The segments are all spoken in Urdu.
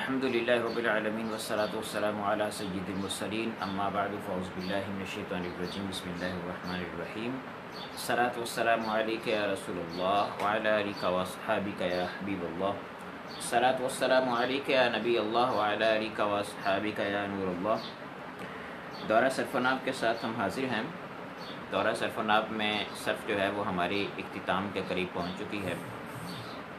الحمدللہ رب العالمین والصلاة والسلام علی سید المرسلین اما بعد فاعوذ باللہ من الشیطان الرجیم بسم اللہ الرحمن الرحیم الصلاة والسلام علیک یا رسول اللہ وعلی آلک واصحابک یا حبیب اللہ الصلاة والسلام علیک یا نبی اللہ وعلی آلک واصحابک یا نور اللہ۔ دورہ صرف و ناب کے ساتھ ہم حاضر ہیں۔ دورہ صرف و ناب میں صرف جو ہے وہ ہماری اختتام کے قریب پہنچ چکی ہے۔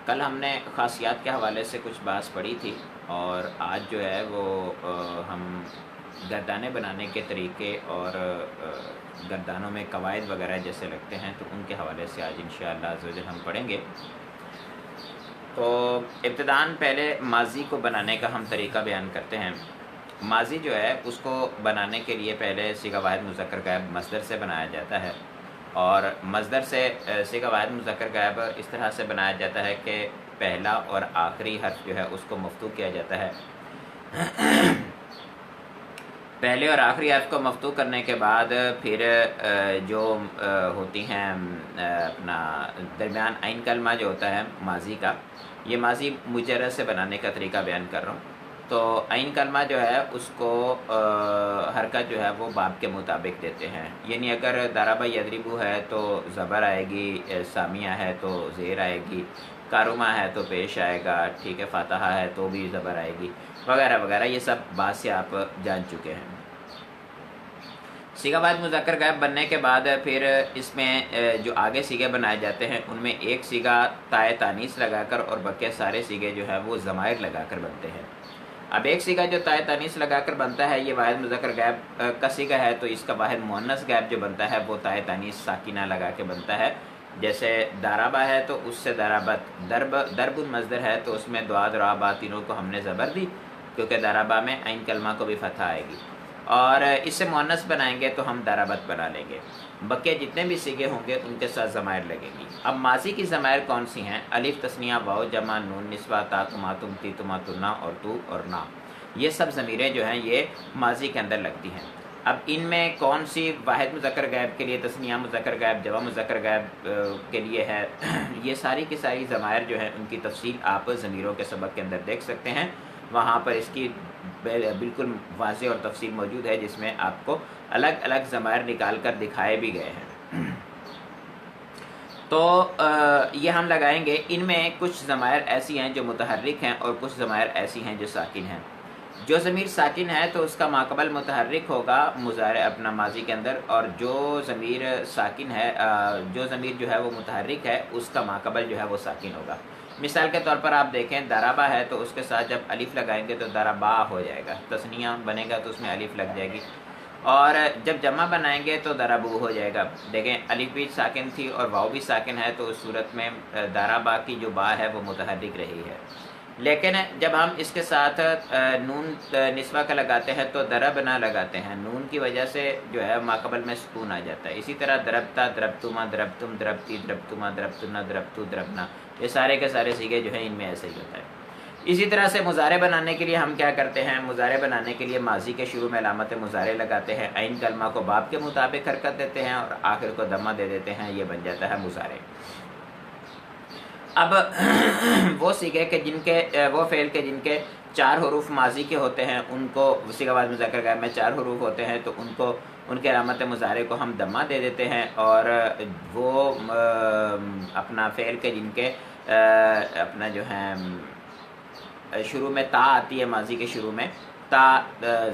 کل ہم نے خاصیات کے حوالے سے کچھ بحث پڑھی تھی اور آج جو ہے وہ ہم گردانے بنانے کے طریقے اور گردانوں میں قواعد وغیرہ جیسے لگتے ہیں تو ان کے حوالے سے آج انشاءاللہ عزوجل ہم پڑھیں گے۔ تو ابتداً پہلے ماضی کو بنانے کا ہم طریقہ بیان کرتے ہیں۔ ماضی جو ہے اس کو بنانے کے لیے پہلے صیغہ واحد مذکر غائب مصدر سے بنایا جاتا ہے، اور مصدر سے صیغہ واحد مذکر غائب اس طرح سے بنایا جاتا ہے کہ پہلا اور آخری حرف جو ہے اس کو مفتوح کیا جاتا ہے۔ پہلے اور آخری حرف کو مفتوح کرنے کے بعد پھر جو ہوتی ہیں اپنا درمیان عین کلمہ جو ہوتا ہے ماضی کا، یہ ماضی مجرد سے بنانے کا طریقہ بیان کر رہا ہوں۔ تو عین کلمہ جو ہے اس کو حرکت جو ہے وہ باب کے مطابق دیتے ہیں، یعنی اگر ضرب یضرب ہے تو زبر آئے گی، سامیہ ہے تو زیر آئے گی، کارما ہے تو پیش آئے گا، ٹھیک ہے، فاتحہ ہے تو بھی زبر آئے گی، وغیرہ وغیرہ، یہ سب بات سے آپ جان چکے ہیں۔ صیغہ واحد مذکر غائب بننے کے بعد پھر اس میں جو آگے صیغے بنائے جاتے ہیں ان میں ایک صیغہ تائے تانیث لگا کر اور بقیہ سارے صیغے جو ہے وہ ضمائر لگا کر بنتے ہیں۔ اب ایک صیغہ جو تائے تانیث لگا کر بنتا ہے یہ واحد مذکر غائب کا صیغہ ہے، تو اس کا واحد مؤنث غائب جو بنتا ہے وہ تائے تانیث ساکنہ لگا کے بنتا ہے۔ جیسے دارابا ہے تو اس سے دارابت، درب المصدر ہے تو اس میں دعا درابا تینوں کو ہم نے زبر دی کیونکہ دارابا میں عین کلمہ کو بھی فتح آئے گی، اور اس سے مؤنث بنائیں گے تو ہم دارابت بنا لیں گے۔ بقیہ جتنے بھی صیغے ہوں گے ان کے ساتھ ضمائر لگیں گی۔ اب ماضی کی ضمائر کون سی ہیں؟ الف تثنیہ واو جمع نون نسوہ تا تما تم تی تما تنا اور تو اور نا، یہ سب ضمیریں جو ہیں یہ ماضی کے اندر لگتی ہیں۔ اب ان میں کون سی واحد مذکر غائب کے لیے تثنیہ مذکر غائب، جمع مذکر غائب کے لیے ہے، یہ ساری کی ساری ضمائر جو ہیں ان کی تفصیل آپ ضمیروں کے سبق کے اندر دیکھ سکتے ہیں۔ وہاں پر اس کی بالکل واضح اور تفصیل موجود ہے جس میں آپ کو الگ الگ ضمائر نکال کر دکھائے بھی گئے ہیں۔ تو یہ ہم لگائیں گے۔ ان میں کچھ ضمائر ایسی ہیں جو متحرک ہیں اور کچھ ضمائر ایسی ہیں جو ساکن ہیں۔ جو ضمیر ساکن ہے تو اس کا ماقبل متحرک ہوگا مضارع اپنا ماضی کے اندر، اور جو ضمیر ساکن ہے جو ضمیر جو ہے وہ متحرک ہے اس کا ماقبل جو ہے وہ ساکن ہوگا۔ مثال کے طور پر آپ دیکھیں دارابا ہے تو اس کے ساتھ جب الف لگائیں گے تو دارابا ہو جائے گا، تثنیہ بنے گا تو اس میں الف لگ جائے گی، اور جب جمع بنائیں گے تو دارابو ہو جائے گا۔ دیکھیں الف بھی ساکن تھی اور واو بھی ساکن ہے تو اس صورت میں دارابا کی جو با ہے وہ متحرک رہی ہے، لیکن جب ہم اس کے ساتھ نون نسوہ کا لگاتے ہیں تو درب نہ لگاتے ہیں، نون کی وجہ سے جو ہے ماقبل میں سکون آ جاتا ہے۔ اسی طرح دربتا دربتما دربتم دربتی دربتما دربتنا دربتو دربنا، یہ سارے کے سارے صیغے جو ہیں ان میں ایسے ہی ہوتا ہے۔ اسی طرح سے مضارع بنانے کے لیے ہم کیا کرتے ہیں؟ مضارع بنانے کے لیے ماضی کے شروع میں علامت مضارع لگاتے ہیں، عین کلمہ کو باب کے مطابق حرکت دیتے ہیں اور آخر کو ضمہ دے دیتے ہیں، یہ بن جاتا ہے مضارع۔ اب وہ صیغے کے جن کے وہ فعل کے جن کے 4 حروف ماضی کے ہوتے ہیں ان کو صیغہ واحد مذکر غائب میں 4 حروف ہوتے ہیں تو ان کو ان کے علامت مضارع کو ہم ضمہ دے دیتے ہیں، اور وہ اپنا فعل کے جن کے اپنا جو ہے شروع میں تا آتی ہے، ماضی کے شروع میں تا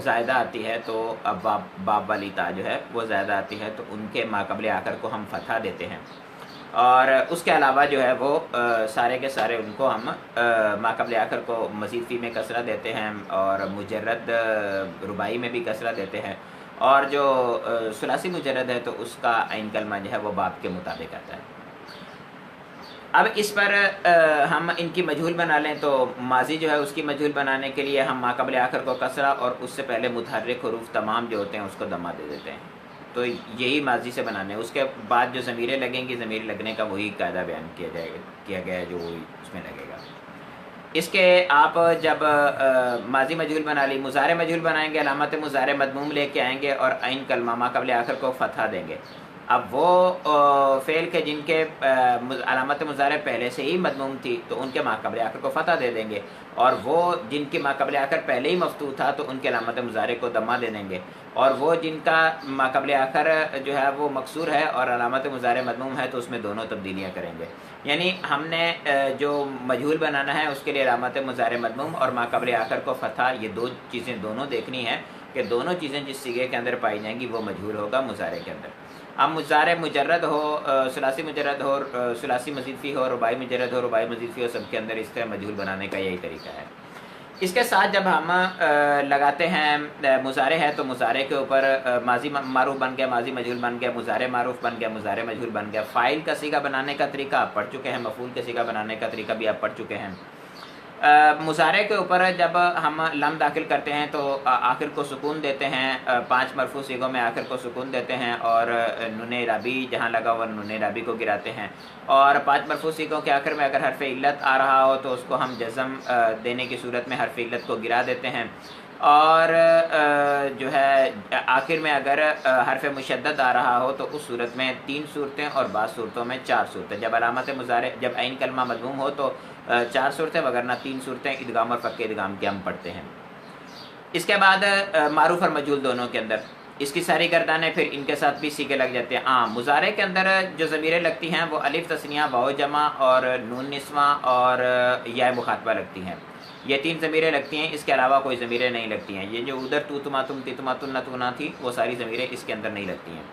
زائدہ آتی ہے تو اب باب والی تا جو ہے وہ زائدہ آتی ہے تو ان کے ماقبل آخر کو ہم فتحہ دیتے ہیں، اور اس کے علاوہ جو ہے وہ سارے کے سارے ان کو ہم ماقبل آخر کو مزید فی میں کسرہ دیتے ہیں اور مجرد رباعی میں بھی کسرہ دیتے ہیں، اور جو ثلاثی مجرد ہے تو اس کا عین کلمہ جو ہے وہ باب کے مطابق آتا ہے۔ اب اس پر ہم ان کی مجہول بنا لیں تو ماضی جو ہے اس کی مجہول بنانے کے لیے ہم ماقبل آخر کو کسرہ اور اس سے پہلے متحرک حروف تمام جو ہوتے ہیں اس کو ضمہ دے دیتے ہیں، تو یہی ماضی سے بنانے ہیں۔ اس کے بعد جو ضمیریں لگیں گی، ضمیر لگنے کا وہی قاعدہ بیان کیا گیا ہے جو وہی اس میں لگے گا۔ اس کے آپ جب ماضی مجہول بنا لی، مضارع مجہول بنائیں گے، علامت مضارع مضموم لے کے آئیں گے اور عین کلمہ ماقبل آخر کو فتحہ دیں گے، اب وہ فعل کے جن کے علامت مضارع پہلے سے ہی مضموم تھی تو ان کے ما قبل آخر کو فتح دے دیں گے، اور وہ جن کی ما قبل آخر پہلے ہی مفتوح تھا تو ان کے علامت مضارع کو ضمہ دے دیں گے، اور وہ جن کا ما قبل آخر جو ہے وہ مکسور ہے اور علامت مضارع مضموم ہے تو اس میں دونوں تبدیلیاں کریں گے۔ یعنی ہم نے جو مجہول بنانا ہے اس کے لیے علامت مضارع مضموم اور ما قبل آخر کو فتح، یہ دو چیزیں دونوں دیکھنی ہیں کہ دونوں چیزیں جس صیغے کے اندر پائی جائیں گی وہ مجہول ہوگا مضارع کے اندر۔ اب مضارع مجرد ہو، ثلاثی مجرد ہو، ثلاثی مزید فی ہو، رباعی مجرد ہو، رباعی مزید فی ہو، سب کے اندر اس طرح مجہول بنانے کا یہی طریقہ ہے۔ اس کے ساتھ جب ہم لگاتے ہیں مضارع ہے تو مضارع کے اوپر ماضی معروف بن گیا، ماضی مجہول بن گیا، مضارع معروف بن گیا، مضارع مجہول بن گیا۔ فاعل کا صیغہ بنانے کا طریقہ آپ پڑھ چکے ہیں، مفعول کا صیغہ بنانے کا طریقہ بھی آپ پڑھ چکے ہیں۔ مضارع کے اوپر جب ہم لم داخل کرتے ہیں تو آخر کو سکون دیتے ہیں، 5 مرفوع صیغوں میں آخر کو سکون دیتے ہیں، اور نون اعرابی جہاں لگا ہوا نون اعرابی کو گراتے ہیں، اور 5 مرفوع صیغوں کے آخر میں اگر حرف علت آ رہا ہو تو اس کو ہم جزم دینے کی صورت میں حرف علت کو گرا دیتے ہیں، اور جو ہے آخر میں اگر حرف مشدد آ رہا ہو تو اس صورت میں 3 صورتیں اور بعض صورتوں میں 4 صورتیں۔ جب علامت مضارع جب عین کلمہ مضموم ہو تو 4 صورتیں، وگرنہ 3 صورتیں ادغام اور فک ادغام کے ہم پڑھتے ہیں۔ اس کے بعد معروف اور مجہول دونوں کے اندر اس کی ساری گردانیں پھر ان کے ساتھ بھی صیغے لگ جاتے ہیں۔ مضارع کے اندر جو ضمیریں لگتی ہیں وہ الف تثنیہ، واو جمع اور نون نسواں اور یا مخاطبہ لگتی ہیں، یہ 3 ضمیریں لگتی ہیں، اس کے علاوہ کوئی ضمیریں نہیں لگتی ہیں۔ یہ جو ادھر تو تما تم تی تما تن نتونا تھی وہ ساری ضمیریں اس کے اندر نہیں لگتی ہیں،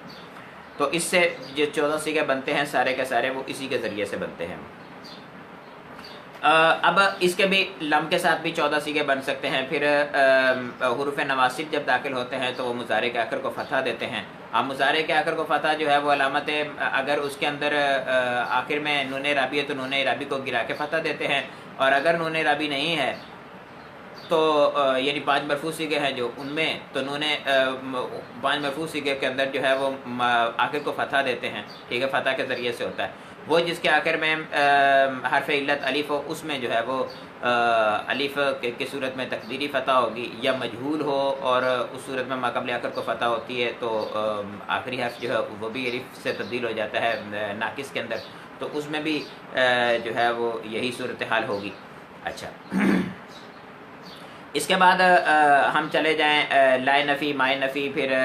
تو اس سے جو 14 صیغے بنتے ہیں سارے کے سارے وہ اسی کے ذریعے سے بنتے ہیں۔ اب اس کے بھی لم کے ساتھ بھی 14 صیغے بن سکتے ہیں۔ پھر حروف نواسب جب داخل ہوتے ہیں تو وہ مضارع کے آخر کو فتح دیتے ہیں۔ اب مضارع کے آخر کو فتح جو ہے وہ علامت، اگر اس کے اندر آخر میں نون اعرابی ہے تو نون اعرابی کو گرا کے فتح دیتے ہیں، اور اگر نون اعرابی نہیں ہے تو یعنی 5 مرفوع صیغے ہیں جو ان میں تو 5 مرفوع صیغے کے اندر جو ہے وہ آخر کو فتح دیتے ہیں، ٹھیک ہے، فتح کے ذریعے سے ہوتا ہے۔ وہ جس کے آخر میں حرف علت الف ہو اس میں جو ہے وہ الف کی صورت میں تقدیری فتح ہوگی، یا مجہول ہو اور اس صورت میں ما قبل آخر کو فتح ہوتی ہے تو آخری حرف جو ہے وہ بھی الف سے تبدیل ہو جاتا ہے ناقص کے اندر، تو اس میں بھی جو ہے وہ یہی صورتحال ہوگی۔ اچھا، اس کے بعد ہم چلے جائیں لائے نفی، مائے نفی، پھر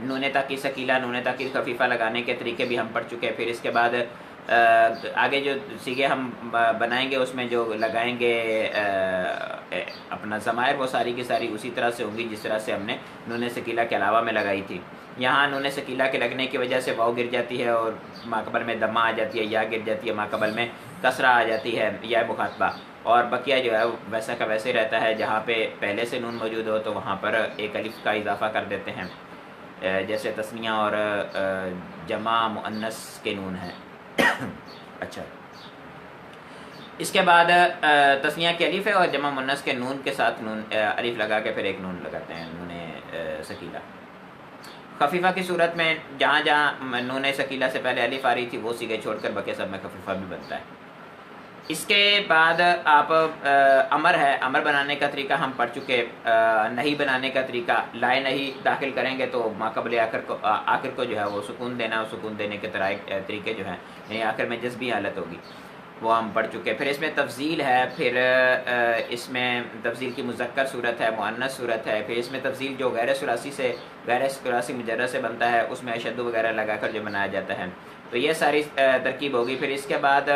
نون تاکید ثقیلہ، نون تاکید خفیفہ لگانے کے طریقے بھی ہم پڑھ چکے ہیں۔ پھر اس کے بعد آگے جو صیغے ہم بنائیں گے اس میں جو لگائیں گے اپنا ضمائر وہ ساری کی ساری اسی طرح سے ہوں گی جس طرح سے ہم نے نون ثقیلہ کے علاوہ میں لگائی تھی۔ یہاں نون ثقیلہ کے لگنے کی وجہ سے واو گر جاتی ہے اور ماقبل میں دمہ آ جاتی ہے، یا گر جاتی ہے، ماقبل میں کسرہ آ جاتی ہے، یا مخاطبہ، اور بقیہ جو ہے ویسا کا ویسے رہتا ہے۔ جہاں پہ پہلے سے نون موجود ہو تو وہاں پر ایک الف کا اضافہ کر دیتے ہیں، جیسے تثنیہ اور جمع مؤنث کے نون ہیں۔ اچھا، اس کے بعد تثنیہ کی الف ہے اور جمع مؤنث کے نون کے ساتھ نون الف لگا کے پھر ایک نون لگاتے ہیں، نون ثقیلہ۔ خفیفہ کی صورت میں جہاں جہاں نون ثقیلہ سے پہلے الف آ رہی تھی وہ صیغے چھوڑ کر بقیہ سب میں خفیفہ بھی بنتا ہے۔ اس کے بعد آپ امر ہے، امر بنانے کا طریقہ ہم پڑھ چکے، نہیں بنانے کا طریقہ، لائے نہیں داخل کریں گے تو ما قبل آخر کو جو ہے وہ سکون دینا، اور سکون دینے کے طریقے جو ہیں یعنی آخر میں جذبی حالت ہوگی وہ ہم پڑھ چکے۔ پھر اس میں تفضیل ہے، پھر اس میں تفضیل کی مذکر صورت ہے، مؤنث صورت ہے، پھر اس میں تفضیل جو غیر ثلاثی مجرد سے بنتا ہے اس میں اشد وغیرہ لگا کر جو بنایا جاتا ہے، تو یہ ساری ترکیب ہوگی۔ پھر اس کے بعد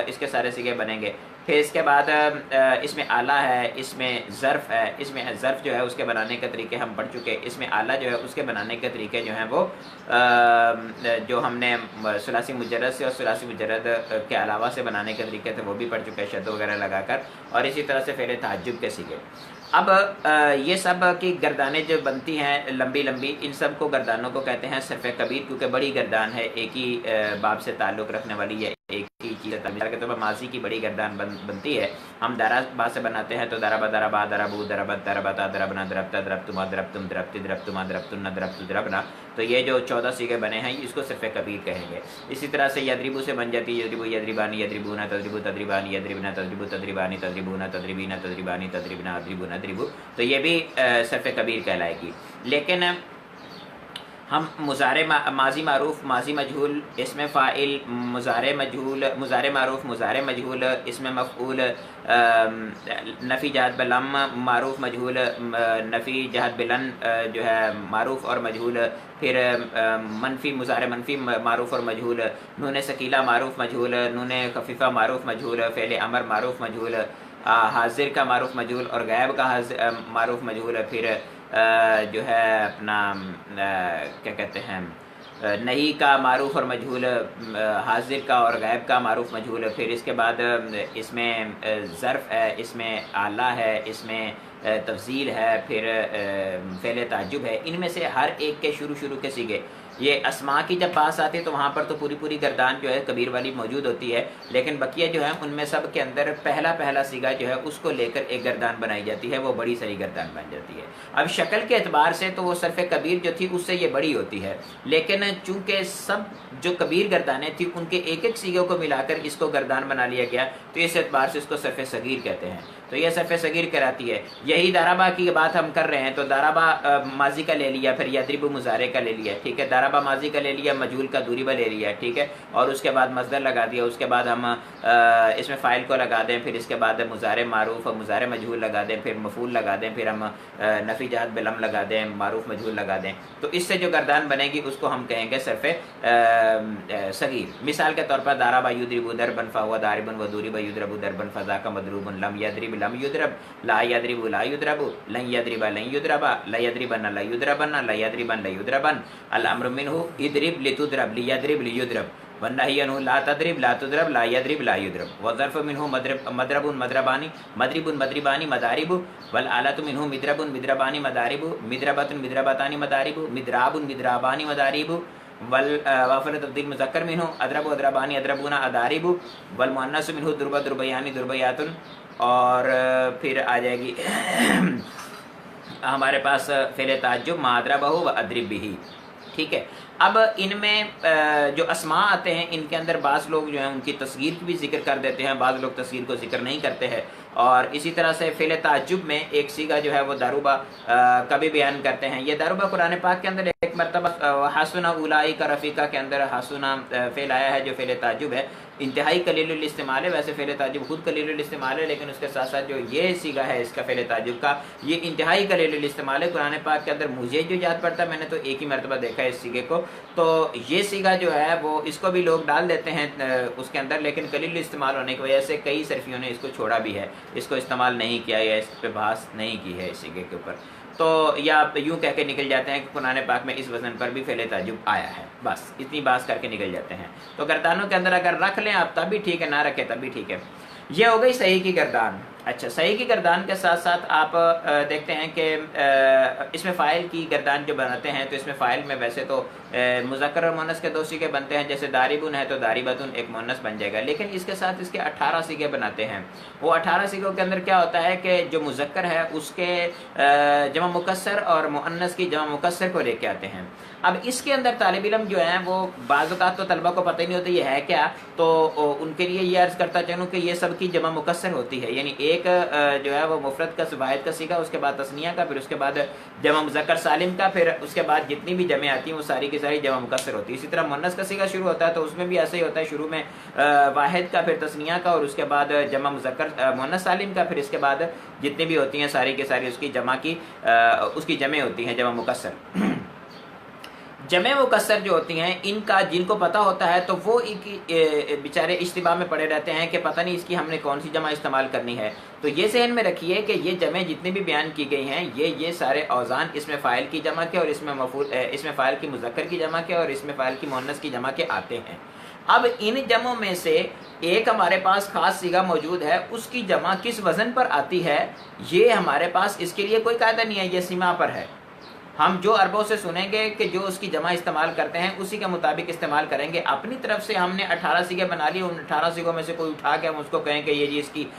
اس کے سارے صیغے بنیں گے۔ پھر اس کے بعد اس میں آلہ ہے، اس میں ظرف ہے، اس میں ظرف جو ہے اس کے بنانے کے طریقے ہم پڑھ چکے۔ اس میں آلہ جو ہے اس کے بنانے کے طریقے جو ہیں وہ جو ہم نے ثلاثی مجرد سے اور ثلاثی مجرد کے علاوہ سے بنانے کے طریقے تھے وہ بھی پڑھ چکے، شد وغیرہ لگا کر، اور اسی طرح سے فعل تعجب کے صیغے۔ اب یہ سب کی گردانیں جو بنتی ہیں لمبی لمبی، ان سب کو گردانوں کو کہتے ہیں صرف کبیر، کیونکہ بڑی گردان ہے، ایک ہی باب سے تعلق رکھنے والی ہے، ایک ہی چیز ہے۔ مثال کے طور پر ماضی کی بڑی گردان بنتی ہے، ہم دارا با سے بناتے ہیں تو دربا دربا دربو دربت دربتا دربنا دربتا دربتما دربتم دربتی دربتما دربتن دربت دربنا، تو یہ جو 14 صیغے بنے ہیں اس کو صرف کبیر کہیں گے۔ اسی طرح سے یدربو سے بن جاتی ہے یدربو یدربانی یدربونا تدربو تدریبانی یدربنا تدربو تدریبانی تدربونا تدریبینا تدریبانی تدریبنا ادربو ندربو، تو یہ بھی صرف کبیر کہلائے گی۔ لیکن ہم ماضی معروف ماضی مجہول اسم فاعل مضارع مجہول مضارع معروف مضارع مجہول اسم مفعول نفی جہت بلم معروف مجہول نفی جہت بلن جو ہے معروف اور مجہول، پھر منفی مضارع منفی معروف اور مجہول، نون ثقیلہ معروف مجہول، نون خفیفہ معروف مجہول، فعل امر معروف مجہول، حاضر کا معروف مجہول اور غائب کا معروف مجہول، پھر جو ہے اپنا کیا کہتے ہیں نہیں کا معروف اور مجہول، حاضر کا اور غائب کا معروف مجہول، پھر اس کے بعد اس میں ظرف ہے، اس میں اعلیٰ ہے، اس میں تفضیل ہے، پھر فعل تعجب ہے۔ ان میں سے ہر ایک کے شروع کے سیگے، یہ اسماء کی جب بات آتی ہے تو وہاں پر تو پوری گردان جو ہے کبیر والی موجود ہوتی ہے، لیکن بقیہ جو ہے ان میں سب کے اندر پہلا سیگا جو ہے اس کو لے کر ایک گردان بنائی جاتی ہے، وہ بڑی ساری گردان بن جاتی ہے۔ اب شکل کے اعتبار سے تو وہ صرف کبیر جو تھی اس سے یہ بڑی ہوتی ہے، لیکن چونکہ سب جو کبیر گردانیں تھیں ان کے ایک سیگوں کو ملا کر اس کو گردان بنا لیا گیا، تو اس اعتبار سے اس کو صرف صغیر کہتے ہیں، تو یہ صرف صغیر کراتی ہے۔ یہی دارابا کی بات ہم کر رہے ہیں، تو دارابا ماضی کا لے لیا، پھر یضرب مضارع کا لے لیا، ٹھیک ہے، دارابا ماضی کا لے لیا، مجہول کا دوریبا لے لیا، ٹھیک ہے، اور اس کے بعد مصدر لگا دیا، اس کے بعد ہم اس میں فاعل کو لگا دیں، پھر اس کے بعد مضارع معروف اور مضارع مجہول لگا دیں، پھر مفعول لگا دیں، پھر ہم نفی جہت بلم لگا دیں، معروف مجہول لگا دیں، تو اس سے جو گردان بنے گی اس کو ہم کہیں گے صرف صغیر۔ مثال کے طور پر دارابا یضرب ضربا فهو ضارب وضرب یضرب ضربا فذاک مضروب، لم یضرب لم یضرب، لا یضرب لا یضرب، لن یضرب لن یضرب، لا یضربن لا یضربن، لا یضربن لا یضربن، الامر منه اضرب لتضرب لیضرب لیضرب، والنهی عنہ لا تضرب لا تضرب لا یضرب لا یضرب، والظرف منه مضرب مضربان مضرب مضربان مضارب، والآلۃ منه مضرب مضربان مضارب، مضربۃ مضربتان مضارب، مضراب مضربان مضارب، والوافر تبدیل مذکر منہ اضرب اضربان اضربون اضارب، والمؤنث منہ ضرب ضربیان ضربیات، اور پھر آ جائے گی ہمارے پاس فعل تعجب ما اضربہ و اضرب بہ، ٹھیک ہے۔ اب ان میں جو اسماء آتے ہیں ان کے اندر بعض لوگ جو ہیں ان کی تصغیر کی بھی ذکر کر دیتے ہیں، بعض لوگ تصغیر کو ذکر نہیں کرتے ہیں، اور اسی طرح سے فعل تعجب میں ایک سیگا جو ہے وہ داروبا کا بھی بیان کرتے ہیں۔ یہ داروبا قرآن پاک کے اندر ایک مرتبہ حسنا اولئک رفیقہ کے اندر حسنا فعل آیا ہے جو فعل تعجب ہے، انتہائی قلیل الاستعمال ہے، ویسے فعل تعجب خود قلیل الاستعمال ہے، لیکن اس کے ساتھ ساتھ جو یہ سیگا ہے اس کا فعل تعجب کا یہ انتہائی قلیل الاستعمال ہے قرآن پاک کے اندر۔ مجھے جو یاد پڑتا ہے میں نے تو ایک ہی مرتبہ دیکھا ہے اس سیگے کو، تو یہ سیگا جو ہے وہ اس کو بھی لوگ ڈال دیتے ہیں اس کے اندر، لیکن قلیل استعمال ہونے کی وجہ سے کئی صرفیوں نے اس کو چھوڑا بھی ہے، اس کو استعمال نہیں کیا یا اس پہ بحث نہیں کی ہے اس سیگے کے اوپر، تو یا یوں کہہ کے نکل جاتے ہیں کہ قرآن پاک میں اس وزن پر بھی فعل تعجب آیا ہے، بس اتنی بات کر کے نکل جاتے ہیں۔ تو گردانوں کے اندر اگر رکھ لیں آپ تب بھی ٹھیک ہے، نہ رکھیں تب بھی ٹھیک ہے۔ یہ ہو گئی صحیح کی گردان۔ اچھا، صحیح کی گردان کے ساتھ ساتھ آپ دیکھتے ہیں کہ اس میں فاعل کی گردان جو بناتے ہیں تو اس میں فاعل میں ویسے تو مذکر اور مؤنث کے 2 سیگے بنتے ہیں، جیسے داربن ہے تو داربتن ایک مؤنث بن جائے گا، لیکن اس کے ساتھ اس کے 18 سیگے بناتے ہیں۔ وہ 18 سیگوں کے اندر کیا ہوتا ہے کہ جو مذکر ہے اس کے جمع مکسر اور مؤنث کی جمع مکسر کو لے کے آتے ہیں۔ اب اس کے اندر طالب علم جو ہیں وہ بعض اوقات تو طلبہ کو پتہ ہی نہیں ہوتا یہ ہے کیا، تو ان کے لیے یہ عرض کرتا چلوں کہ یہ سب کی جمع مکسر ہوتی ہے، یعنی ایک جو ہے وہ مفرد کا واحد کا سیگا، اس کے بعد تثنیہ کا، پھر اس کے بعد جمع مذکر سالم کا، پھر اس کے بعد جتنی بھی جمع آتی ہیں وہ ساری کی ساری جمع مکسر ہوتی ہے۔ اسی طرح مؤنث کا سیگا شروع ہوتا ہے تو اس میں بھی ایسا ہی ہوتا ہے، شروع میں واحد کا، پھر تثنیہ کا، اور اس کے بعد جمع مذکر مؤنث سالم کا، پھر اس کے بعد جتنی بھی ہوتی ہیں ساری کی ساری اس کی جمع ہوتی ہیں جمع مکسر۔ جمع مکسر جو ہوتی ہیں ان کا جن کو پتہ ہوتا ہے تو وہ بیچارے اشتباہ میں پڑے رہتے ہیں کہ پتہ نہیں اس کی ہم نے کون سی جمع استعمال کرنی ہے، تو یہ ذہن میں رکھیے کہ یہ جمع جتنی بھی بیان کی گئی ہیں یہ سارے اوزان اس میں فاعل کی جمع کے، اور اس میں فاعل کی مذکر کی جمع کے، اور اس میں فاعل کی مؤنث کی جمع کے آتے ہیں۔ اب ان جمعوں میں سے ایک ہمارے پاس خاص صیغہ موجود ہے، اس کی جمع کس وزن پر آتی ہے یہ ہمارے پاس اس کے لیے کوئی قاعدہ نہیں ہے، یہ سیما پر ہے۔ ہم جو عربوں سے سنیں گے کہ جو اس کی جمع استعمال کرتے ہیں اسی کے مطابق استعمال کریں گے۔ اپنی طرف سے ہم نے 18 سیگے بنا لی، ان 18 سیگوں میں سے کوئی اٹھا کے ہم اس کو کہیں کہ یہ جی اس کی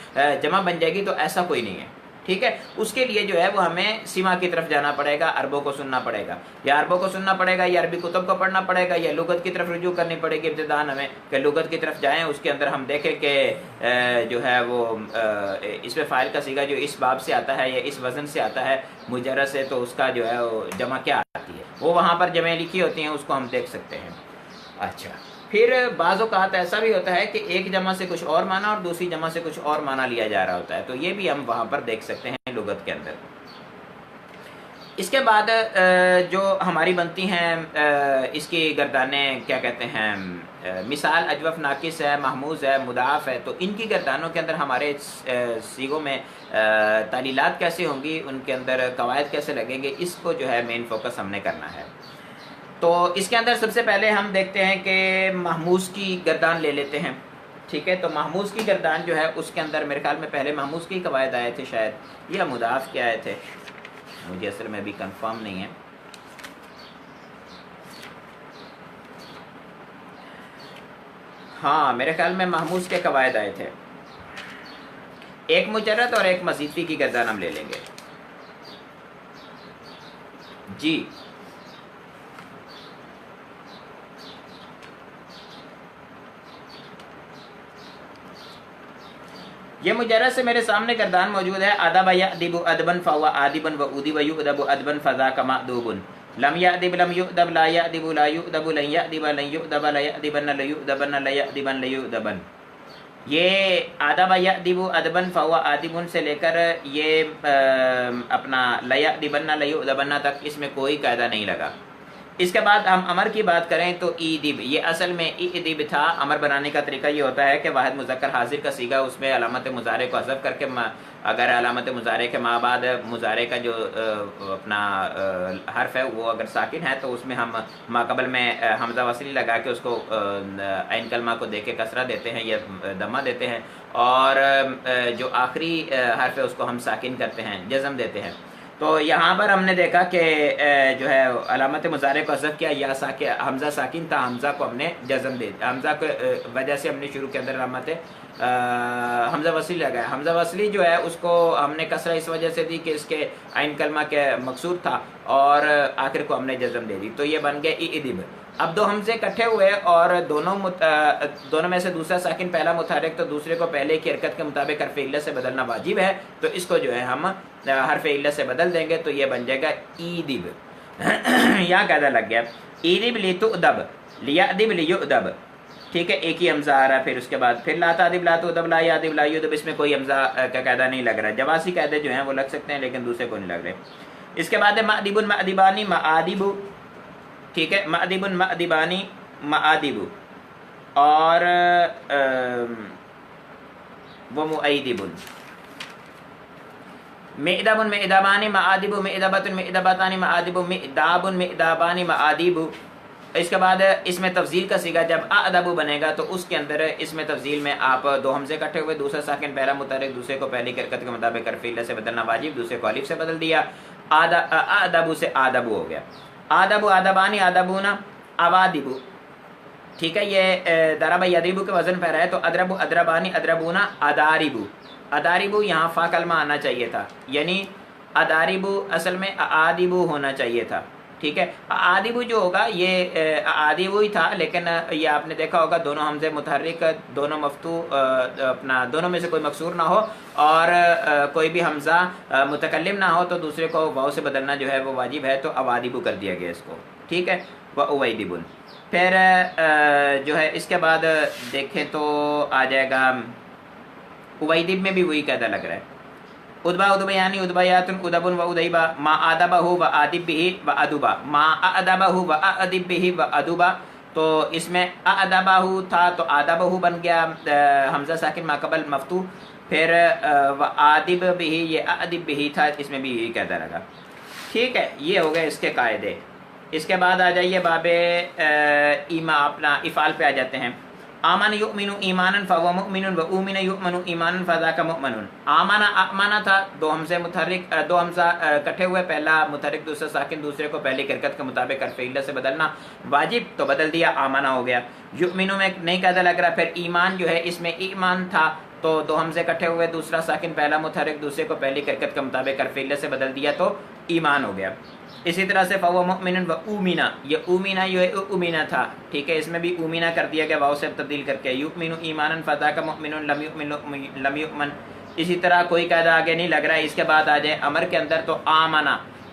جمع بن جائے گی، تو ایسا کوئی نہیں ہے، ٹھیک ہے۔ اس کے لیے جو ہے وہ ہمیں سیما کی طرف جانا پڑے گا، عربوں کو سننا پڑے گا، یا عربوں کو سننا پڑے گا، یا عربی کتب کو پڑھنا پڑے گا، یا لغت کی طرف رجوع کرنی پڑے گی ابتداً ہمیں کہ لغت کی طرف جائیں، اس کے اندر ہم دیکھیں کہ جو ہے وہ اس میں فاعل کا صیغہ جو اس باب سے آتا ہے یا اس وزن سے آتا ہے مجرد سے، تو اس کا جو ہے وہ جمع کیا آتی ہے۔ وہ وہاں پر جمع لکھی ہوتی ہیں، اس کو ہم دیکھ سکتے ہیں۔ اچھا، پھر بعض اوقات ایسا بھی ہوتا ہے کہ ایک جمع سے کچھ اور معنی اور دوسری جمع سے کچھ اور معنی لیا جا رہا ہوتا ہے، تو یہ بھی ہم وہاں پر دیکھ سکتے ہیں لغت کے اندر۔ اس کے بعد جو ہماری بنتی ہیں اس کی گردانیں کیا کہتے ہیں، مثال اجوف ناقص ہے، محموز ہے، مضاعف ہے، تو ان کی گردانوں کے اندر ہمارے صیغوں میں تعلیلات کیسے ہوں گی، ان کے اندر قواعد کیسے لگیں گے، اس کو جو ہے مین فوکس ہم نے کرنا ہے۔ تو اس کے اندر سب سے پہلے ہم دیکھتے ہیں کہ محموز کی گردان لے لیتے ہیں، ٹھیک ہے۔ تو محموز کی گردان جو ہے اس کے اندر میرے خیال میں پہلے محموز کی قواعد آئے تھے شاید، یا مضاعف کے آئے تھے، مجھے اصل میں ابھی کنفرم نہیں ہے۔ ہاں میرے خیال میں محموز کے قواعد آئے تھے، ایک مجرد اور ایک مزیدی کی گردان ہم لے لیں گے جی۔ یہ مجرد سے میرے سامنے گردان موجود ہے، ادب یادب ادبن فهو ادب و ادب یؤدب ادبن فذاک مأدوب، لم یادب لم یؤدب لا یادب لا یؤدب لن یادب لن یؤدب لا یادبن لا یؤدبن لا یادبن لا یؤدبن۔ یہ ادب یادب ادبن فهو ادب سے لے کر یہ اپنا لا یادبن لا یؤدبن تک اس میں کوئی قاعدہ نہیں لگا۔ اس کے بعد ہم امر کی بات کریں تو ایدب، یہ اصل میں ایدب تھا۔ امر بنانے کا طریقہ یہ ہوتا ہے کہ واحد مذکر حاضر کا صیغہ، اس میں علامت مضارع کو حذف کر کے، اگر علامت مضارع کے ماں بعد مضارع کا جو اپنا حرف ہے وہ اگر ساکن ہے تو اس میں ہم ماقبل میں حمزہ وصلی لگا کے اس کو عین کلمہ کو دے کے کسرہ دیتے ہیں یا دمہ دیتے ہیں، اور جو آخری حرف ہے اس کو ہم ساکن کرتے ہیں، جزم دیتے ہیں۔ تو یہاں پر ہم نے دیکھا کہ جو ہے علامت مضارع کو حذف کیا، یا حمزہ ساکن تھا، حمزہ کو ہم نے جزم دے، حمزہ کو وجہ سے ہم نے شروع کے اندر علامت حمزہ وصلی لگایا۔ حمزہ وصلی جو ہے اس کو ہم نے کسرہ اس وجہ سے دی کہ اس کے عین کلمہ کے مقصور تھا، اور آخر کو ہم نے جزم دے دی، تو یہ بن گیا ایدب۔ اب دو حمزے اکٹھے ہوئے اور دونوں میں سے دوسرا ساکن پہلا متحرک، تو دوسرے کو پہلے کی حرکت کے مطابق حرف علت سے بدلنا واجب ہے، تو اس کو جو ہے ہم حرف علت سے بدل دیں گے، تو یہ بن جائے گا ایدب۔ یہاں قاعدہ لگ گیا، ایدب لتؤدب لیأدب لیؤدب، ٹھیک ہے، ایک ہی حمزہ آ رہا ہے، پھر اس کے بعد پھر لا تأدب لا تؤدب لا یأدب لا یؤدب، اس میں کوئی حمزہ کا قاعدہ نہیں لگ رہا ہے۔ جواسی قاعدے جو ہیں وہ لگ سکتے ہیں لیکن دوسرے کو نہیں لگ رہے۔ اس کے بعد ہے مأدب مأدبانی مآدب، ٹھیک ہے، مأدب مأدبانی مآدب، اور وہ مؤیدب، مئدب مئدبان مآدب، مئدبۃ مئدبتان مآدب، مئداب مئدابان مآدب۔ اس کے بعد اس میں تفضیل کا صیغہ جب اادب بنے گا تو اس کے اندر اس میں تفضیل میں آپ دو حمزے اکٹھے ہوئے، دوسرا ساکن پہلا متحرک، دوسرے کو پہلی کی حرکت کے مطابق حرف علت سے بدلنا واجب، دوسرے کو الف سے بدل دیا، اادب سے آدب ہو گیا، آدب آدبانی آدبون اوادب، ٹھیک ہے۔ یہ ضرب یضرب کے وزن پہ رہا ہے، تو ادرب ادربانی ادربون ادارب، ادارب یہاں فا کلمہ آنا چاہیے تھا، یعنی ادارب اصل میں اعادب ہونا چاہیے تھا، ٹھیک ہے۔ اعادب جو ہوگا یہ اعادب ہی تھا، لیکن یہ آپ نے دیکھا ہوگا دونوں حمزے متحرک، دونوں مفتوح، اپنا دونوں میں سے کوئی مکسور نہ ہو اور کوئی بھی حمزہ متکلم نہ ہو تو دوسرے کو واو سے بدلنا جو ہے وہ واجب ہے، تو اوادب کر دیا گیا اس کو، ٹھیک ہے، وأویدب۔ پھر جو ہے اس کے بعد دیکھیں تو آ جائے گا اویدب میں بھی وہی قاعدہ لگ رہا ہے، ادبا ادبیانی ادبیات ادب و ادیبا ما آدبہ و آدب بہ و ادبا، ما ادبہ و ادب بہ و ادبا، تو اس میں ادبہ تھا تو آدبہ بن گیا، حمزہ ساکن ما قبل مفتوح، پھر و آدب بہ یہ ادب بہ تھا، اس میں بھی یہی قاعدہ لگا، ٹھیک ہے۔ یہ ہو گئے اس کے قاعدے۔ اس کے بعد آ جائیے باب ایما، اپنا افعال پہ آ جاتے ہیں۔ آمن یؤمن ایمانا فهو مؤمن و اومن یؤمن ایمانا فذاک مؤمن۔ آمن آمنا تھا، دو حمزے متحرک، دو حمزہ کٹھے ہوئے، پہلا متحرک دوسرا ساکن، دوسرے کو پہلی حرکت کے مطابق حرف علت سے بدلنا واجب، تو بدل دیا آمنا ہو گیا۔ یؤمن میں نہیں قاعدہ لگ رہا، پھر ایمان جو ہے اس میں ایمان تھا تو دو حمزے کٹھے ہوئے، دوسرا ساکن پہلا متحرک، دوسرے کو پہلی حرکت کے مطابق حرف علت سے بدل دیا تو ایمان ہو گیا۔ اسی طرح سے فهو مؤمن و اومنا، یہ اومنا یہ اومنا تھا، ٹھیک ہے، اس میں بھی اومنا کر دیا گیا واو سے تبدیل کر کے، یؤمن ایمانا فذاک مؤمن لم یؤمن لم یؤمن۔ اسی طرح کوئی قاعدہ آگے نہیں لگ رہا ہے۔ اس کے بعد آ جائے امر کے اندر، تو آمنا،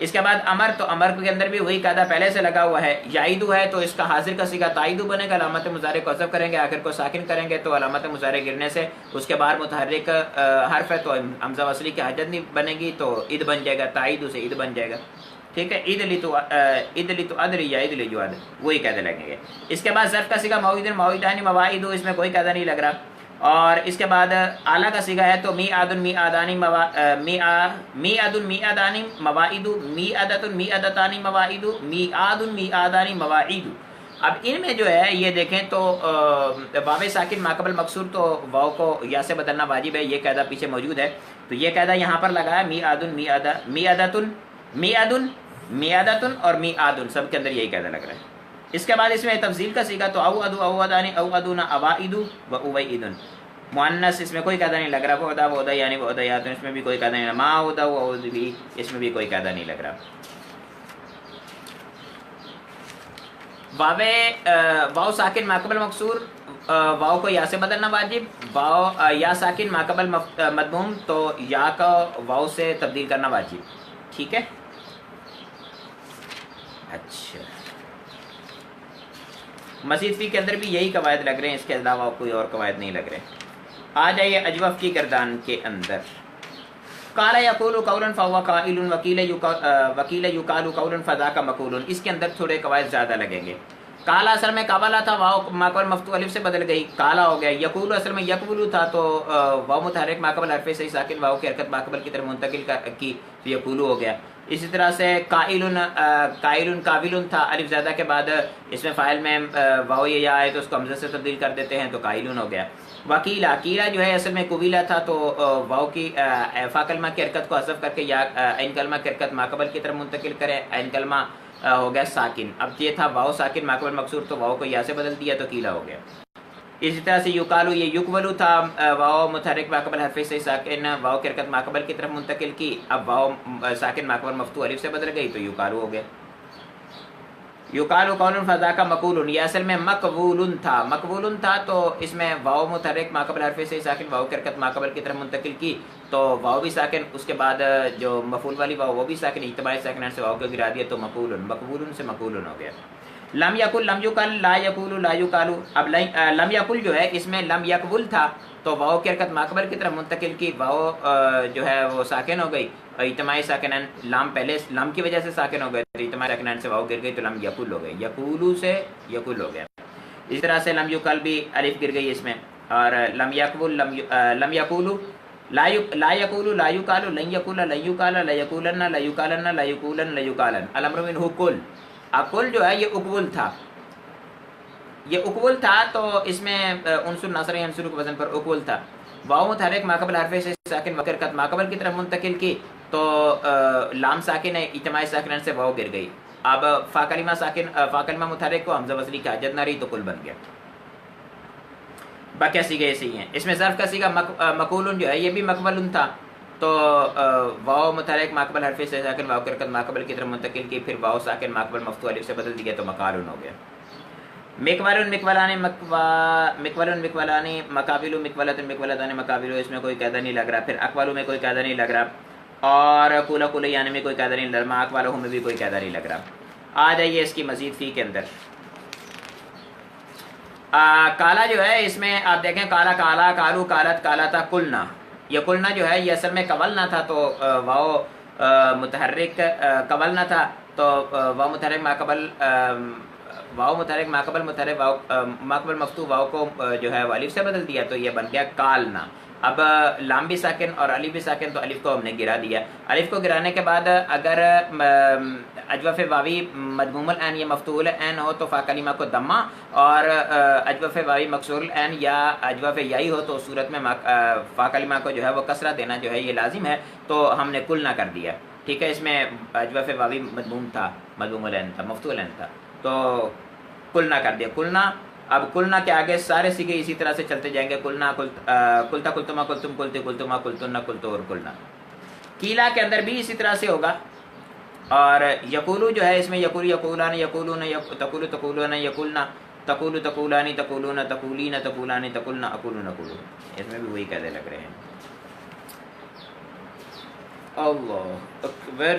اس کے بعد امر، تو امر کے اندر بھی وہی قاعدہ پہلے سے لگا ہوا ہے. یعیدو ہے تو اس کا حاضر کا صیغہ تائیدو بنے گا، علامت مضارع کو حذف کریں گے، آخر کو ساکن کریں گے تو علامت مضارع گرنے سے اس کے بعد متحرک حرف ہے تو حمزہ وصلی کی حاجت نہیں بنے گی تو عید بن جائے گا، تائیدو سے عید بن جائے گا. ٹھیک ہے، عید لی تو ادری یا عید لی جو وہی قاعدے لگیں گے. اس کے بعد ظرف کا صیغہ موعدن موعدانی مواعید، اس میں کوئی قاعدہ نہیں لگ رہا. اور اس کے بعد اعلیٰ کا صیغہ ہے تو میعاد میعادانی میعاد میعادانی مواعید، میعادۃ میعادتانی مواعید، میعاد میعادانی مواعید. اب ان میں جو ہے یہ دیکھیں تو واو ساکن ماقبل مکسور تو واو کو یا سے بدلنا واجب ہے، یہ قاعدہ پیچھے موجود ہے. تو یہ قاعدہ یہاں پر لگا ہے میعاد میعادۃ میعاد میعادۃ اور میعاد، سب کے اندر یہی قاعدہ لگ رہا ہے. اس کے بعد اس میں تفضیل کا صیغہ تو اوعد اوعدانی اوعدون اوائد و اوعید. مؤنث اس میں کوئی قاعدہ نہیں لگ رہا، وعدا وعدیانی وعدیات، اس میں بھی کوئی قاعدہ نہیں، ما عودا وعود بھی، اس میں بھی کوئی قاعدہ نہیں لگ رہا. واو ساکن ماقبل مکسور، واو کو یا سے بدلنا واجب، واو یا ساکن ماقبل مضموم تو یا کا واو سے تبدیل کرنا واجب. ٹھیک ہے. اچھا، مزید فی کے اندر بھی یہی قواعد لگ رہے ہیں، اس کے علاوہ کوئی اور قواعد نہیں لگ رہے. آ جائیے اجوف کی گردان کے اندر. قال یقول قولا فهو قائل، وکیل یقال قولا فذاک مقول. اس کے اندر تھوڑے قواعد زیادہ لگیں گے. کالا اصل میں قابلہ تھا، واو ماقبل مفتوح الف سے بدل گئی، کالا ہو گیا. یقول اصل میں یقبلو تھا تو واو متحرک ماقبل حرف سے ساکن واو کی حرکت ماقبل کی طرف منتقل کی تو یقولو ہو گیا. اسی طرح سے قائلن قابلن تھا، الف زیادہ کے بعد اس میں فاعل میں واو یا آئے تو اس کو حمزہ سے تبدیل کر دیتے ہیں تو قائلن ہو گیا. وکیلا، کیلا جو ہے اصل میں قبیلہ تھا تو واو کی فا کلمہ کی حرکت کو حذف کر کے یا عین کلمہ کی حرکت ماقبل کی طرف منتقل کرے، عین کلمہ ہو گیا ساکن. اب یہ تھا واو ساکن ماقبل مکسور تو واو کو یا سے بدل دیا تو کیلا ہو گیا. اسی طرح سے یقالو، یہ یقبلو تھا، واو متحرک ماقبل حرف سے ساکن واو کی حرکت ماقبل کی طرف منتقل کی، اب واو ساکن ماقبل مفتوح الف سے بدل گئی تو یقالو ہو گیا. یقالو قول فذاک مقول، یہ اصل میں مقبول تھا تو اس میں واو متحرک ماقبل حرف سے ساکن واو کی حرکت ماقبل کی طرف منتقل کی تو واو بھی ساکن، اس کے بعد جو مفعول والی واو وہ بھی ساکن، اجتماعی ساکنات سے واو کو گرا دیا تو مقبول سے مقول ہو گیا. لم یقل لم یقل لا یقول لا یقالو. اب لم یقل جو ہے اس میں لم یقبل تھا تو واو کی حرکت ماقبل کی طرف منتقل کی، واو جو ہے وہ ساکن ہو گئی، اجتماعی ساکنان لام پہلے لام کی وجہ سے ساکن ہو گئے، اجتماعی ساکنان سے واو گر گئی تو لم یقل ہو گئی، یقولو سے یقل ہو گیا. اس طرح سے لم یقل بھی الف گر گئی اس میں، اور لم یقبل لم یقولو لا یقولو لا یقالو لن یقول لن یقال لا یقولن لا یقالن لا یقولن لا یقالن. الامر منہ کل، اقل جو ہے یہ اقبل تھا، یہ اقبل تھا تو اس میں عنصر ناصر عنصر کے وزن پر اقبل تھا. واو متحرک ماقبل حرف سے ساکن واو کی حرکت ماقبل کی طرف منتقل کی تو لام ساکن ہے، اجتماعی ساکنان سے واو گر گئی. اب فا کلمہ متحرک کو حمزہ وصلی کی حاجت نہ رہی تو کل بن گیا. باقی صیغے ایسے ہی ہیں. اس میں ظرف کا صیغہ مقولن جو ہے یہ بھی مقبل تھا تو واو متحرک ماقبل حرف سے ساکن واو کی حرکت ماقبل کی طرف منتقل کی، پھر واو ساکن ماقبل مفتوح الف سے بدل دیا تو مقالن ہو گیا. مقبلن مقبلانی مقبلن مقبلانی مقابل مقبلتن مقبلتان مقابل، اس میں کوئی قاعدہ نہیں لگ رہا. پھر اقوالو میں کوئی قاعدہ نہیں لگ رہا، اور کولا کولیان میں کوئی قاعدہ نہیں لگ رہا، اقوالہ میں بھی کوئی قاعدہ نہیں لگ رہا. آ جائیے اس کی مزید فی کے اندر. کالا جو ہے اس میں آپ دیکھیں کالا کالا کالو کالت کالاتا کلنا، یہ کلنا جو ہے یہ اصل میں قبلنا تھا تو واو متحرک قبلنا تھا تو واو متحرک ماقبل واو متحرک ماقبل متحرک واو ماقبل مفتوح واو کو جو ہے الف سے بدل دیا تو یہ بن گیا کالنا. اب لام بھی ساکن اور الف بھی ساکن تو الف کو ہم نے گرا دیا. الف کو گرانے کے بعد اگر اجوف واوی مضموم العین یا مفتوح العین ہو تو فا کلمہ کو دمہ، اور اجوف واوی مکسور العین یا اجوف یائی ہو تو صورت میں فا کلمہ کو جو ہے وہ کسرہ دینا جو ہے یہ لازم ہے تو ہم نے کل نہ کر دیا. ٹھیک ہے، اس میں اجوف واوی مضموم تھا، مضموم العین تھا، مفتوح العین تھا تو کلنا کر دیا کلنا. اب کلنا کے آگے سارے سیگے اسی طرح سے چلتے جائیں گے، کلنا کلتا کلتما کلتم کلتے کلتما کلتن کلتو اور کلنا. کیلا کے اندر بھی اسی طرح سے ہوگا. اور یقولو جو ہے اس میں یقول یقولان یقولون تقول تقولون یقولنا تقول تقولانی تقولون تقولین تقولانی تقولنا اقول نقول، اس میں بھی وہی قاعدے لگ رہے ہیں. اللہ اکبر.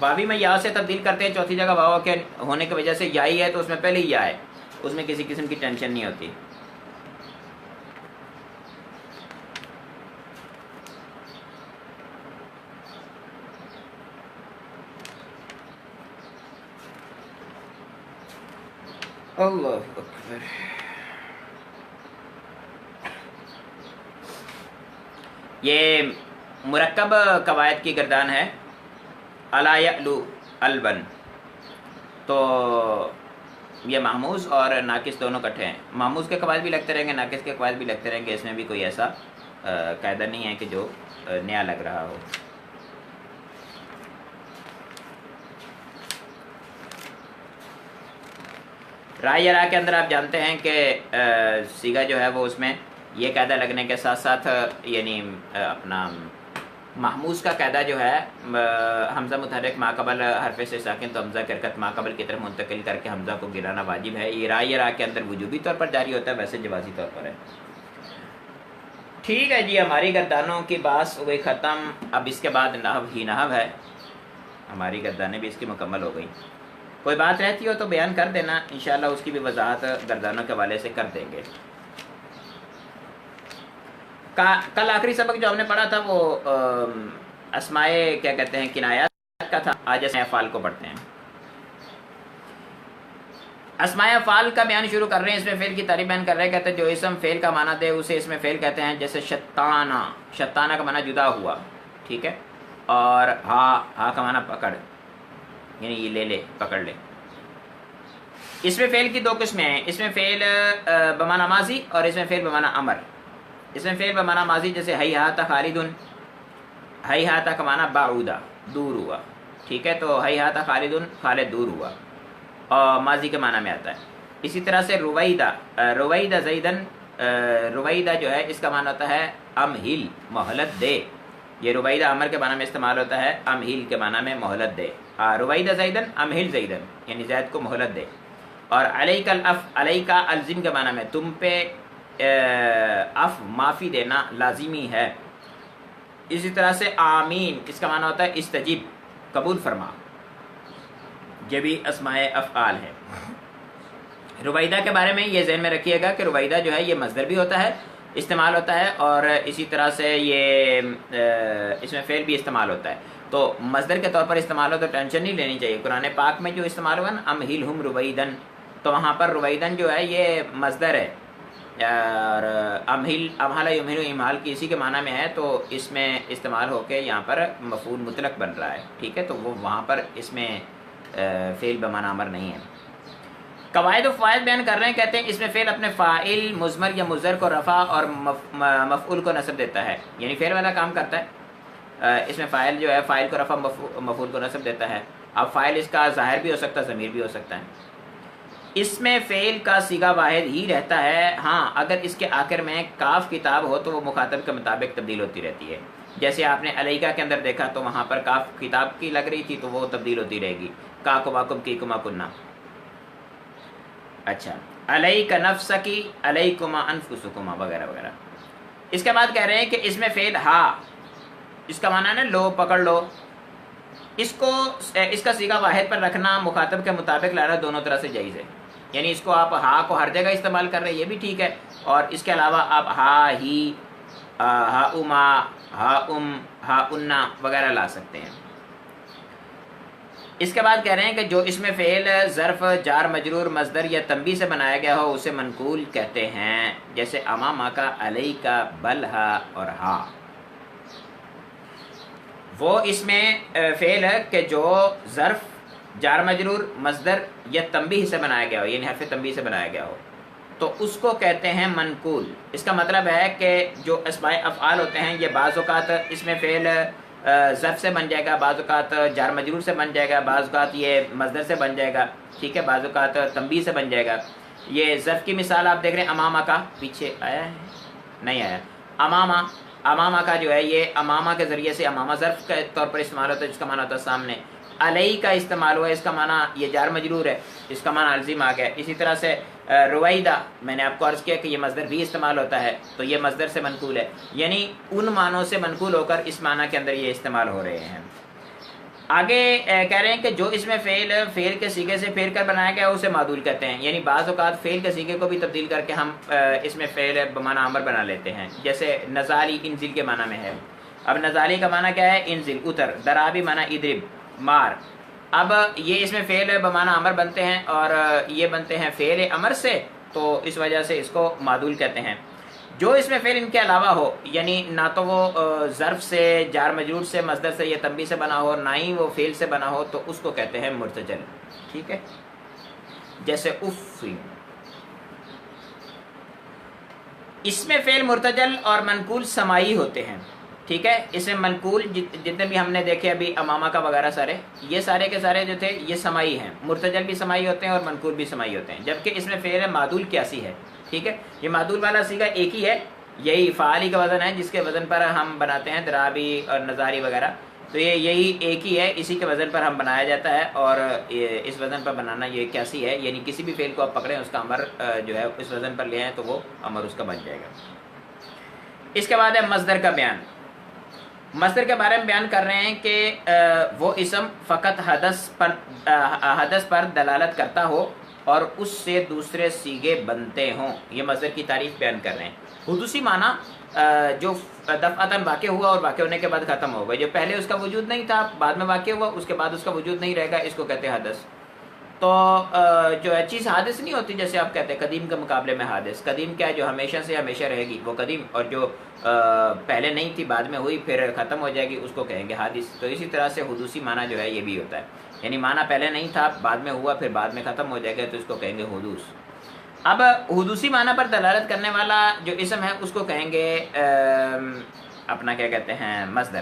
واوی میں یا سے تبدیل کرتے ہیں، چوتھی جگہ واو کے ہونے کی وجہ سے یا ہی ہے تو اس میں پہلے ہی یا ہے، اس میں کسی قسم کی ٹینشن نہیں ہوتی۔ اللہ اکبر۔ یہ مرکب قواعد کی گردان ہے، الا یعلو البن، تو یہ محموز اور ناقص دونوں کٹھے ہیں، محموز کے قواعد بھی لگتے رہیں گے، ناقص کے قواعد بھی لگتے رہیں گے، اس میں بھی کوئی ایسا قاعدہ نہیں ہے کہ جو نیا لگ رہا ہو۔ رائے یا را کے اندر آپ جانتے ہیں کہ سیگا جو ہے وہ اس میں یہ قاعدہ لگنے کے ساتھ ساتھ یعنی اپنا محموز کا قاعدہ جو ہے حمزہ متحرک ما قبل حرف سے ساکن تو حمزہ کی حرکت ما قبل کی طرف منتقل کر کے حمزہ کو گرانا واجب ہے، یہ رائے یا را کے اندر وجوبی طور پر جاری ہوتا ہے، ویسے جوازی طور پر ہے۔ ٹھیک ہے جی، ہماری گردانوں کی بات ہوئی ختم، اب اس کے بعد نحو ہی نحو ہے، ہماری گردانیں بھی اس کی مکمل ہو گئی۔ کوئی بات رہتی ہو تو بیان کر دینا، انشاءاللہ اس کی بھی وضاحت گردانوں کے حوالے سے کر دیں گے۔ کل آخری سبق جو ہم نے پڑھا تھا وہ اسمائے کیا کہتے ہیں کنایات کا تھا، آج اسمائے افعال کو پڑھتے ہیں۔ اسمائے افعال کا بیان شروع کر رہے ہیں، اس میں فعل کی تعریف بیان کر رہے ہیں، کہتے ہیں جو اسم فعل کا معنی دے اسے اس میں فعل کہتے ہیں، جیسے شتانہ، شتانہ کا معنی جدا ہوا، ٹھیک ہے، اور ہا کا معنی پکڑ، یعنی یہ لے لے، پکڑ لے۔ اس میں فعل کی دو قسمیں ہیں، اس میں فعل بمعنی ماضی اور اس میں فعل بمعنی امر۔ اس میں فعل بمعنی ماضی جیسے ہیہات خالدن، ہیہات کا معنی بعودا، دور ہوا، ٹھیک ہے، تو ہیہات خالدن، خالد دور ہوا، اور ماضی کے معنی میں آتا ہے۔ اسی طرح سے رویدہ، رویدہ زیدن، رویدہ جو ہے اس کا معنی ہوتا ہے امہل، مہلت دے، یہ رویدہ امر کے معنی میں استعمال ہوتا ہے، امہل کے معنی میں مہلت دے، رویدہ زیدن امہل زیدن، یعنی زید کو مہلت دے۔ اور علیک الاف، علیک الزم کے معنی میں تم پہ اف معافی دینا لازمی ہے۔ اسی طرح سے آمین، اس کا معنی ہوتا ہے استجیب، قبول فرما، یہ بھی اسماء افعال ہے۔ رویدہ کے بارے میں یہ ذہن میں رکھیے گا کہ رویدہ جو ہے یہ مصدر بھی ہوتا ہے، استعمال ہوتا ہے، اور اسی طرح سے یہ اس میں فعل بھی استعمال ہوتا ہے، تو مصدر کے طور پر استعمال ہو تو ٹینشن نہیں لینی چاہیے۔ قرآن پاک میں جو استعمال ہوا نا امہلہم رویدن، تو وہاں پر رویدن جو ہے یہ مصدر ہے، اور امہل، امہل یمہل امہال کی اسی کے معنی میں ہے، تو اس میں استعمال ہو کے یہاں پر مفعول مطلق بن رہا ہے، ٹھیک ہے، تو وہ وہاں پر اس میں فعل بمعنی امر نہیں ہے۔ قواعد و فوائد بیان کر رہے ہیں، کہتے ہیں اس میں فعل اپنے فاعل مضمر یا مضر کو رفع اور مفعول کو نصب دیتا ہے، یعنی فعل والا کام کرتا ہے، اس میں فاعل جو ہے فاعل کو رفع، مفعول کو نصب دیتا ہے۔ اب فاعل اس کا ظاہر بھی ہو سکتا ہے، ضمیر بھی ہو سکتا ہے۔ اس میں فعل کا صیغہ واحد ہی رہتا ہے، ہاں اگر اس کے آخر میں کاف کتاب ہو تو وہ مخاطب کے مطابق تبدیل ہوتی رہتی ہے، جیسے آپ نے علیکہ کے اندر دیکھا تو وہاں پر کاف کتاب کی لگ رہی تھی تو وہ تبدیل ہوتی رہے گی، کا کما کم کی کما کننا۔ اچھا، علیک نفسکی، علیکما انفسکما وغیرہ وغیرہ۔ اس کے بعد کہہ رہے ہیں کہ اس میں فعل ہا، اس کا معنی ہے نا لو، پکڑ لو، اس کو اس کا صیغہ واحد پر رکھنا، مخاطب کے مطابق لانا دونوں طرح سے جائز ہے، یعنی اس کو آپ ہا کو ہر جگہ استعمال کر رہے ہیں یہ بھی ٹھیک ہے، اور اس کے علاوہ آپ ہا ہی، ہا اما، ہا ہا انا وغیرہ لا سکتے ہیں۔ اس کے بعد کہہ رہے ہیں کہ جو اس میں فعل ظرف جار مجرور مصدر یا تنبیہ سے بنایا گیا ہو اسے منقول کہتے ہیں، جیسے اماما کا، علیکا، بلہا اور ہا۔ وہ اس میں فعل ہے کہ جو ظرف جار مجرور مصدر یا تنبیہ سے بنایا گیا ہو، یعنی حرف تنبیہ سے بنایا گیا ہو، تو اس کو کہتے ہیں منقول۔ اس کا مطلب ہے کہ جو اسماء افعال ہوتے ہیں یہ بعض اوقات اس میں فعل ظرف سے بن جائے گا، بعض اوقات جار مجرور سے بن جائے گا، بعض اوقات یہ مصدر سے بن جائے گا، ٹھیک ہے، بعض اوقات تنبیہ سے بن جائے گا۔ یہ ظرف کی مثال آپ دیکھ رہے ہیں، امامہ کا، پیچھے آیا ہے نہیں آیا، امامہ، امامہ کا جو ہے یہ امامہ کے ذریعے سے امامہ ظرف کے طور پر استعمال ہوتا ہے، جس کا معنی ہوتا ہے سامنے۔ علیہ کا استعمال ہوا ہے، اس کا معنی یہ جار مجرور ہے، اس کا معنی الزم آ گیا۔ اسی طرح سے رویدہ، میں نے آپ کو عرض کیا کہ یہ مصدر بھی استعمال ہوتا ہے، تو یہ مصدر سے منقول ہے، یعنی ان معنوں سے منقول ہو کر اس معنی کے اندر یہ استعمال ہو رہے ہیں۔ آگے کہہ رہے ہیں کہ جو اس میں فعل کے سیغے سے پھیر کر بنایا گیا اسے معدول کہتے ہیں، یعنی بعض اوقات فعل کے سیغے کو بھی تبدیل کر کے ہم اس میں فعل بمعنی امر بنا لیتے ہیں، جیسے نزالی انزل کے معنی میں ہے۔ اب نزالی کا معنی کیا ہے؟ انزل اتر، درابی معنی ادرب مار۔ اب یہ اس میں فعل بمعنی امر بنتے ہیں اور یہ بنتے ہیں فعل امر سے، تو اس وجہ سے اس کو معدول کہتے ہیں۔ جو اس میں فعل ان کے علاوہ ہو، یعنی نہ تو وہ ظرف سے، جار مجرور سے، مصدر سے یا تنبیہ سے بنا ہو، نہ ہی وہ فعل سے بنا ہو، تو اس کو کہتے ہیں مرتجل، ٹھیک ہے؟ جیسے اف۔ اس میں فعل مرتجل اور منقول سماعی ہوتے ہیں، ٹھیک ہے؟ اس میں منقول جتنے بھی ہم نے دیکھے ابھی امامہ کا وغیرہ سارے، یہ سارے کے سارے جو تھے یہ سماعی ہیں، مرتجل بھی سماعی ہوتے ہیں اور منقول بھی سماعی ہوتے ہیں، جبکہ اس میں فعل معدول قیاسی ہے، ٹھیک ہے؟ یہ معدول والا صیغہ ایک ہی ہے، یہی فعالی کا وزن ہے جس کے وزن پر ہم بناتے ہیں درابی اور نظاری وغیرہ، تو یہی ایک ہی ہے، اسی کے وزن پر ہم بنایا جاتا ہے، اور اس وزن پر بنانا یہ قیاسی ہے، یعنی کسی بھی فعل کو آپ پکڑیں اس کا امر جو ہے اس وزن پر لے آئیں تو وہ امر اس کا بن جائے گا۔ اس کے بعد ہے مصدر کا بیان۔ مصدر کے بارے میں بیان کر رہے ہیں کہ وہ اسم فقط حدث پر دلالت کرتا ہو اور اس سے دوسرے صیغے بنتے ہوں، یہ مصدر کی تعریف بیان کر رہے ہیں۔ حدوثی معنی جو دفعتاً واقع ہوا اور واقع ہونے کے بعد ختم ہو گئے، جو پہلے اس کا وجود نہیں تھا بعد میں واقع ہوا، اس کے بعد اس کا وجود نہیں رہے گا، اس کو کہتے ہیں حدث۔ تو جو ہے چیز حادث نہیں ہوتی، جیسے آپ کہتے ہیں قدیم کے مقابلے میں حادث۔ قدیم کیا ہے؟ جو ہمیشہ سے ہمیشہ رہے گی وہ قدیم، اور جو پہلے نہیں تھی بعد میں ہوئی پھر ختم ہو جائے گی اس کو کہیں گے حادث۔ تو اسی طرح سے حدوثی معنی جو ہے یہ بھی ہوتا ہے، یعنی معنی پہلے نہیں تھا بعد میں ہوا پھر بعد میں ختم ہو جائے گا تو اس کو کہیں گے حدوث۔ اب حدوثی معنی پر دلالت کرنے والا جو اسم ہے اس کو کہیں گے اپنا کیا کہتے ہیں؟ مصدر۔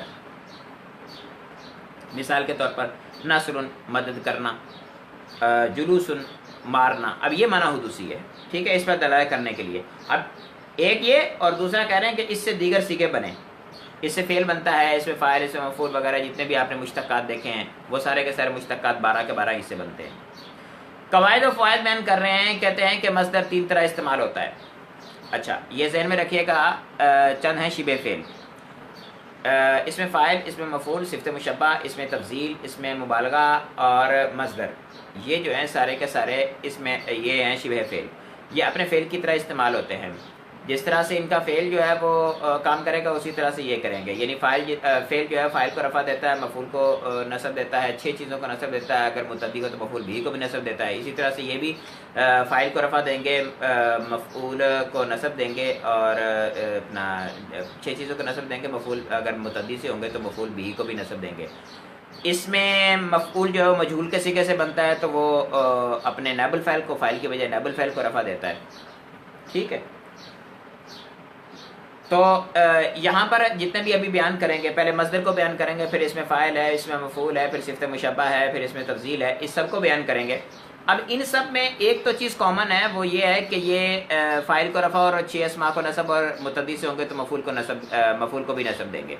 مثال کے طور پر نصر مدد کرنا، جلوس مارنا، اب یہ معنی حدوثی ہے، ٹھیک ہے؟ اس پر دلالت کرنے کے لیے اب ایک یہ، اور دوسرا کہہ رہے ہیں کہ اس سے دیگر صیغے بنے، اس سے فعل بنتا ہے، اس میں فاعل، اس میں مفعول وغیرہ جتنے بھی آپ نے مشتقات دیکھے ہیں وہ سارے کے سارے مشتقات 12 کے 12 حصے بنتے ہیں۔ قواعد و فوائد بیان کر رہے ہیں، کہتے ہیں کہ مصدر 3 طرح استعمال ہوتا ہے۔ اچھا یہ ذہن میں رکھیے گا، چند ہیں شبہ فعل، اس میں فاعل، اس میں مفعول، صفت مشبہ، اس میں تفضیل، اس میں مبالغہ اور مصدر، یہ جو ہیں سارے کے سارے اس میں یہ ہیں شبہ فعل، یہ اپنے فعل کی طرح استعمال ہوتے ہیں۔ جس طرح سے ان کا فعل جو ہے وہ کام کرے گا اسی طرح سے یہ کریں گے، یعنی فعل جو ہے فاعل کو رفع دیتا ہے، مفعول کو نصب دیتا ہے، 6 چیزوں کو نصب دیتا ہے، اگر متعدی ہو تو مفعول بھی کو بھی نصب دیتا ہے، اسی طرح سے یہ بھی فاعل کو رفع دیں گے، مفعول کو نصب دیں گے، اور اپنا 6 چیزوں کو نصب دیں گے، مفعول اگر متعدی سے ہوں گے تو مفعول بھی کو بھی نصب دیں گے۔ اس میں مفعول جو ہے مجہول کے صیغے سے بنتا ہے تو وہ اپنے نائب الفاعل کو، فاعل کی بجائے نائب الفاعل کو رفع دیتا ہے، ٹھیک ہے؟ تو یہاں پر جتنے بھی ابھی بیان کریں گے، پہلے مصدر کو بیان کریں گے، پھر اس میں فاعل ہے، اس میں مفعول ہے، پھر صفت مشبہ ہے، پھر اس میں تفضیل ہے، اس سب کو بیان کریں گے۔ اب ان سب میں ایک تو چیز کامن ہے، وہ یہ ہے کہ یہ فاعل کو رفع اور 6 اسماء کو نصب، اور متعدی سے ہوں گے تو مفعول کو بھی نصب دیں گے،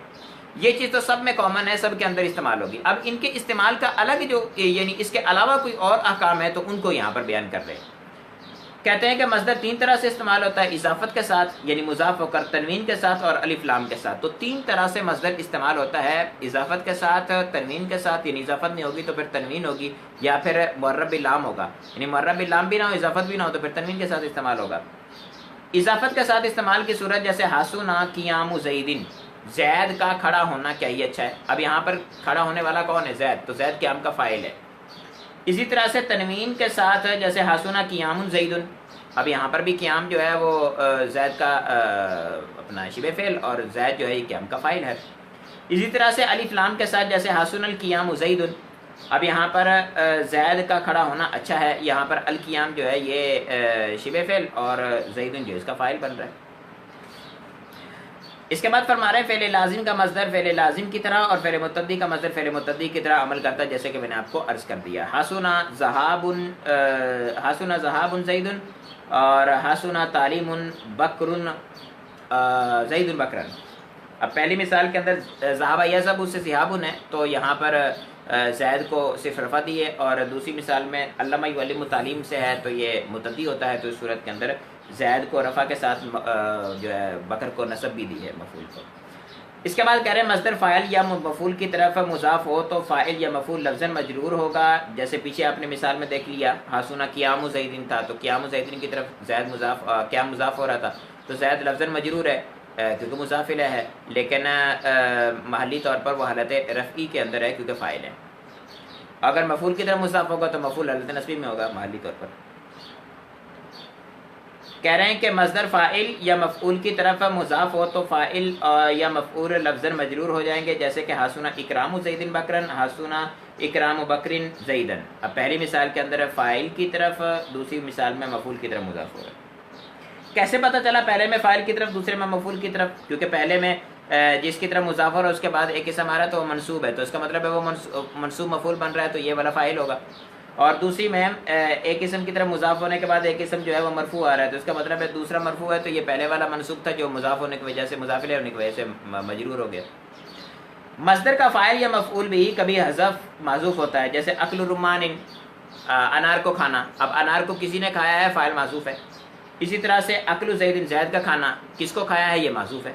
یہ چیز تو سب میں کامن ہے، سب کے اندر استعمال ہوگی۔ اب ان کے استعمال کا الگ جو یعنی اس کے علاوہ کوئی اور احکام ہے تو ان کو یہاں پر بیان کر رہے ہیں۔ کہتے ہیں کہ مصدر 3 طرح سے استعمال ہوتا ہے، اضافت کے ساتھ یعنی مضاف ہو کر، تنوین کے ساتھ اور الف لام کے ساتھ۔ تو 3 طرح سے مصدر استعمال ہوتا ہے، اضافت کے ساتھ، تنوین کے ساتھ، یعنی اضافت نہیں ہوگی تو پھر تنوین ہوگی، یا پھر معرب باللام ہوگا، یعنی معرب باللام بھی نہ ہو اضافت بھی نہ ہو تو پھر تنوین کے ساتھ استعمال ہوگا۔ اضافت کے ساتھ استعمال کی صورت جیسے حسنا قیام زیدن، زید کا کھڑا ہونا کیا ہی اچھا ہے۔ اب یہاں پر کھڑا ہونے والا کون ہے؟ زید، تو زید قیام کا فاعل ہے۔ اسی طرح سے تنوین کے ساتھ جیسے حسنا قیام زیدن، اب یہاں پر بھی قیام جو ہے وہ زید کا اپنا شبہ فعل، اور زید جو ہے یہ قیام کا فاعل ہے۔ اسی طرح سے الف لام کے ساتھ جیسے حسن القیام زید، اب یہاں پر زید کا کھڑا ہونا اچھا ہے، یہاں پر القیام جو ہے یہ شبہ فعل اور زیدن جو اس کا فاعل بن رہا ہے۔ اس کے بعد فرما رہے ہیں فعل لازم کا مصدر فعل لازم کی طرح اور فعل متعدی کا مصدر فعل متعدی کی طرح عمل کرتا ہے، جیسے کہ میں نے آپ کو عرض کر دیا۔ حسنا ذہاب زید اور حسنا تعلیم بکر زید بکرن۔ اب پہلی مثال کے اندر ذہاب یذهب اس سے ذہاب ہے، تو یہاں پر زید کو صرف رفع دی ہے، اور دوسری مثال میں علامہ یعلم تعلیم سے ہے تو یہ متعدی ہوتا ہے، تو اس صورت کے اندر زید کو رفع کے ساتھ جو ہے بکر کو نصب بھی دی ہے مفعول کو۔ اس کے بعد کہہ رہے ہیں مصدر فاعل یا مفعول کی طرف مضاف ہو تو فاعل یا مفعول لفظاً مجرور ہوگا. جیسے پیچھے آپ نے مثال میں دیکھ لیا حسن قیام زیدن تھا تو قیام زیدن کی طرف زید مضاف قیام مضاف ہو رہا تھا تو زید لفظاً مجرور ہے کیونکہ مضاف الیہ ہے، لیکن محلی طور پر وہ حالت رفعی کے اندر ہے کیونکہ فاعل ہے. اگر مفعول کی طرف مضاف ہوگا تو مفعول حالت نصبی میں ہوگا محلی طور پر. کہہ رہے ہیں کہ مصدر فاعل یا مفعول کی طرف مضاف ہو تو فاعل یا مفعول لفظاً مجرور ہو جائیں گے. جیسے کہ حسن اکرام زیدن بکرن، حسن اکرام بکرن زیدن. اب پہلی مثال کے اندر فاعل کی طرف، دوسری مثال میں مفعول کی طرف مضاف ہو رہا ہے. کیسے پتہ چلا پہلے میں فاعل کی طرف دوسرے میں مفعول کی طرف؟ کیونکہ پہلے میں جس کی طرف مضاف ہو رہا ہے اس کے بعد ایک اسم آ رہا ہے تو وہ منصوب ہے، تو اس کا مطلب ہے وہ منصوب مفعول بن رہا ہے تو یہ والا فاعل ہوگا. اور دوسری میں ایک اسم کی طرف مضاف ہونے کے بعد ایک اسم جو ہے وہ مرفوع آ رہا ہے تو اس کا مطلب ہے دوسرا مرفوع ہے تو یہ پہلے والا منصوب تھا جو مضاف ہونے کی وجہ سے مضاف الیہ ہونے کی وجہ سے مجرور ہو گیا. مصدر کا فاعل یا مفعول بھی کبھی حذف معذوف ہوتا ہے. جیسے اکل الرمان، انار کو کھانا. اب انار کو کسی نے کھایا ہے، فاعل معذوف ہے. اسی طرح سے اکل زید، زید کا کھانا، کس کو کھایا ہے، یہ معذوف ہے.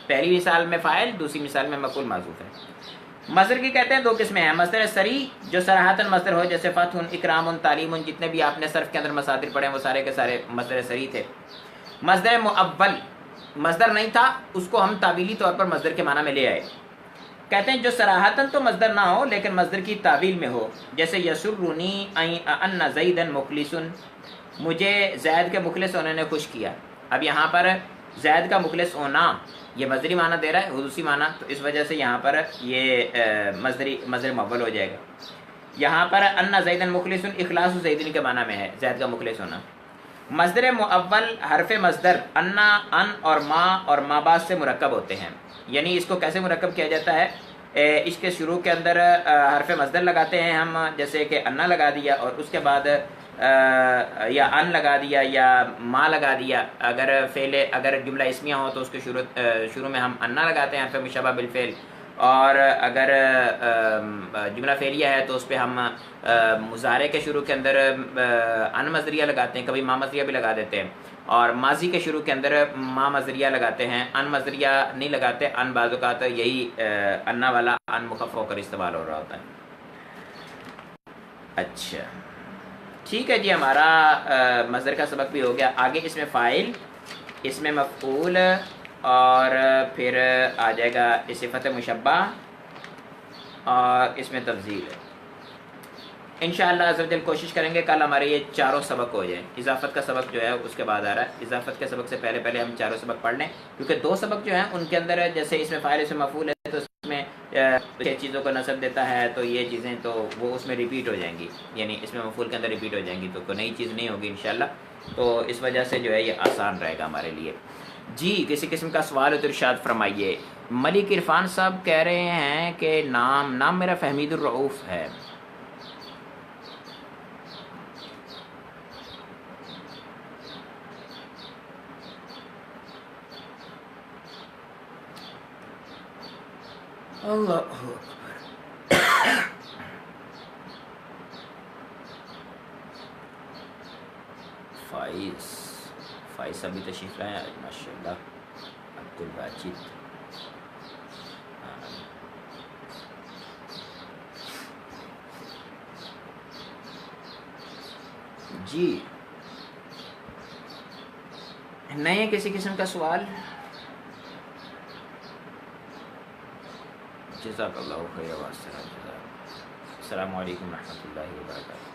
پہلی مثال میں فاعل، دوسری مثال میں مفعول معذوف ہے. مصدر کی کہتے ہیں دو قسمیں ہیں. مصدر صریح جو صراحتاً مصدر ہو، جیسے فتح، اکرام، تعلیم، جتنے بھی آپ نے صرف کے اندر مصادر پڑھے ہیں وہ سارے کے سارے مصدر صریح تھے. مصدر مؤول مصدر نہیں تھا، اس کو ہم تعویلی طور پر مصدر کے معنی میں لے آئے. کہتے ہیں جو صراحتاً تو مصدر نہ ہو لیکن مصدر کی تعویل میں ہو. جیسے یسرنی ان زیدا مخلص، مجھے زید کے مخلص ہونے نے خوش کیا. اب یہاں پر زید کا مخلص ہونا یہ مصدری معنی دے رہا ہے، حدوثی معنی، تو اس وجہ سے یہاں پر یہ مصدر مؤول ہو جائے گا. یہاں پر ان زیدا مخلص اخلاص زیدن کے معنی میں ہے، زید کا مخلص ہونا. مصدر مؤول حرف مصدر ان اور ما بعد سے مرکب ہوتے ہیں. یعنی اس کو کیسے مرکب کیا جاتا ہے؟ اس کے شروع کے اندر حرف مصدر لگاتے ہیں ہم، جیسے کہ انا لگا دیا اور اس کے بعد یا ان لگا دیا یا ما لگا دیا. اگر جملہ اسمیہ ہو تو اس کے شروع میں ہم انا لگاتے ہیں حرف مشبہ بالفعل، اور اگر جملہ فعلیہ ہے تو اس پہ ہم مضارع کے شروع کے اندر ان مصدریہ لگاتے ہیں، کبھی ما مصدریہ بھی لگا دیتے ہیں. اور ماضی کے شروع کے اندر ما مصدریہ لگاتے ہیں، ان مصدریہ نہیں لگاتے. ان بعض اوقات یہی انا والا ان مخفف ہو کر استعمال ہو رہا ہوتا ہے. اچھا ٹھیک ہے جی، ہمارا مصدر کا سبق بھی ہو گیا. آگے اس میں فاعل، اس میں مفعول، اور پھر آ جائے گا صفت مشبہ، اور اس میں تفضیل ہے. انشاءاللہ عز و جل کوشش کریں گے کل ہمارے یہ چاروں سبق ہو جائیں. اضافت کا سبق جو ہے اس کے بعد آ رہا ہے. اضافت کے سبق سے پہلے ہم چاروں سبق پڑھ لیں، کیونکہ دو سبق جو ہیں ان کے اندر جیسے اس میں فاعل، اس میں مفعول ہے تو اس میں چیزوں کو نصب دیتا ہے تو یہ چیزیں تو وہ اس میں ریپیٹ ہو جائیں گی، یعنی اس میں مفعول کے اندر ریپیٹ ہو جائیں گی تو کوئی نئی چیز نہیں ہوگی انشاءاللہ. تو اس وجہ سے جو ہے یہ آسان رہے گا ہمارے لیے. جی کسی قسم کا سوال ہو تو ارشاد فرمائیے. ملک عرفان صاحب کہہ رہے ہیں کہ نام میرا فہمید الرؤوف ہے. اللہ اکبر. فائز ابھی تشریف لائیں آج ماشاء اللہ. عبد الواجد جی نئے کسی قسم کا سوال؟ جزاک اللہ خیر. السلام علیکم ورحمۃ اللہ وبرکاتہ.